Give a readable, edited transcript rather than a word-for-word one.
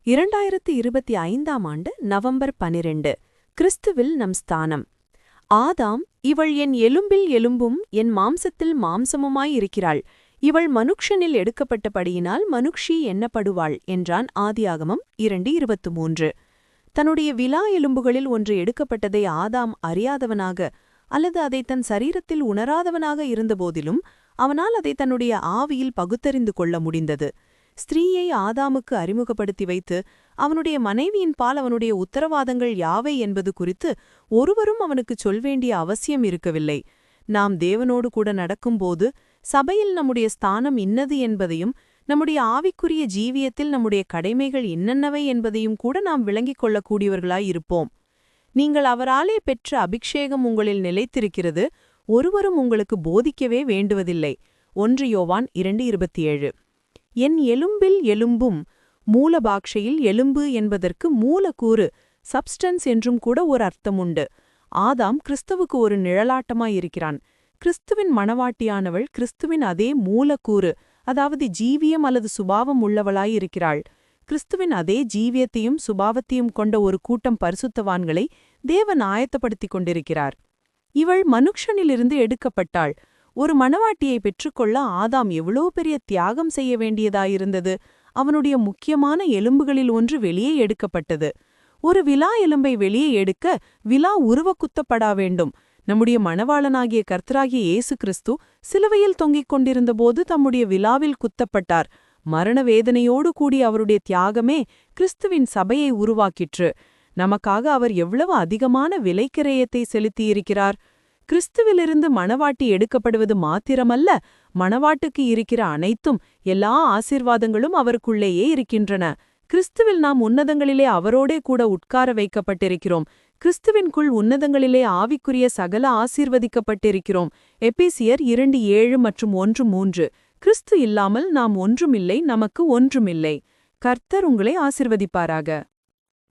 2025ஆம் ஆண்டு நவம்பர் 12. கிறிஸ்துவில் நம் ஸ்தானம். ஆதாம், இவள் என் எலும்பில் எலும்பும் என் மாம்சத்தில் மாம்சமுமாயிருக்கிறாள், இவள் மனுக்ஷனில் எடுக்கப்பட்டபடியினால் மனுக்ஷி எண்ணப்படுவாள் என்றான் ஆதியாகமம் 2:23. தன்னுடைய விலா எலும்புகளில் ஒன்று எடுக்கப்பட்டதை ஆதாம் அறியாதவனாக அல்லது அதை தன் சரீரத்தில் உணராதவனாக இருந்தபோதிலும் அவனால் அதை தன்னுடைய ஆவியில் பகுத்தறிந்து கொள்ள முடிந்தது. ஸ்திரீயை ஆதாமுக்கு அறிமுகப்படுத்தி வைத்து அவனுடைய மனைவியின் பால் அவனுடைய உத்தரவாதங்கள் யாவை என்பது குறித்து ஒருவரும் அவனுக்குச் சொல்வேண்டிய அவசியம் இருக்கவில்லை. நாம் தேவனோடு கூட நடக்கும்போது சபையில் நம்முடைய ஸ்தானம் இன்னது என்பதையும் நம்முடைய ஆவிக்குரிய ஜீவியத்தில் நம்முடைய கடமைகள் என்னென்னவை என்பதையும் கூட நாம் விளங்கிக் கொள்ளக்கூடியவர்களாயிருப்போம். நீங்கள் அவராலே பெற்ற அபிஷேகம் உங்களில் நிலைத்திருக்கிறது, ஒருவரும் உங்களுக்கு போதிக்கவே வேண்டுவதில்லை. 1 யோவான் 2:27. என் எலும்பில் எலும்பும், மூல பாக்ஷையில் எலும்பு என்பதற்கு மூலக்கூறு, சப்ஸ்டன்ஸ் என்றும் கூட ஒரு அர்த்தமுண்டு. ஆதாம் கிறிஸ்துவுக்கு ஒரு நிழலாட்டமாயிருக்கிறான். கிறிஸ்துவின் மணவாட்டியானவள் கிறிஸ்துவின் அதே மூலக்கூறு, அதாவது ஜீவியம் அல்லது சுபாவம் உள்ளவளாயிருக்கிறாள். கிறிஸ்துவின் அதே ஜீவியத்தையும் சுபாவத்தையும் கொண்ட ஒரு கூட்டம் பரிசுத்தவான்களை தேவன் ஆயத்தப்படுத்திக் கொண்டிருக்கிறார். இவள் மனுக்ஷனிலிருந்து எடுக்கப்பட்டாள். ஒரு மணவாட்டியை பெற்றுக்கொள்ள ஆதாம் எவ்வளோ பெரிய தியாகம் செய்ய வேண்டியதாயிருந்தது. அவனுடைய முக்கியமான எலும்புகளில் ஒன்று வெளியே எடுக்கப்பட்டது. ஒரு விலா எலும்பை வெளியே எடுக்க விலா உருவக்குத்தப்படா வேண்டும். நம்முடைய மணவாளனாகிய கர்த்தராகிய இயேசு கிறிஸ்து சிலுவையில் தொங்கிக் கொண்டிருந்தபோது தம்முடைய விலாவில் குத்தப்பட்டார். மரண வேதனையோடு கூடி அவருடைய தியாகமே கிறிஸ்துவின் சபையை உருவாக்கிற்று. நமக்காக அவர் எவ்வளவு அதிகமான விலைக்கிரயத்தை செலுத்தியிருக்கிறார். கிறிஸ்துவிலிருந்து மணவாட்டி எடுக்கப்படுவது மாத்திரமல்ல, மணவாட்டுக்கு இருக்கிற அனைத்தும், எல்லா ஆசீர்வாதங்களும் அவருக்குள்ளேயே இருக்கின்றன. கிறிஸ்துவில் நாம் உன்னதங்களிலே அவரோடே கூட உட்கார வைக்கப்பட்டிருக்கிறோம். கிறிஸ்துவின்குள் உன்னதங்களிலே ஆவிக்குரிய சகல ஆசீர்வதிக்கப்பட்டிருக்கிறோம். எபேசியர் 2:7 மற்றும் 1:3. கிறிஸ்து இல்லாமல் நாம் ஒன்றுமில்லை, நமக்கு ஒன்றுமில்லை. கர்த்தர் உங்களை ஆசீர்வதிப்பாராக.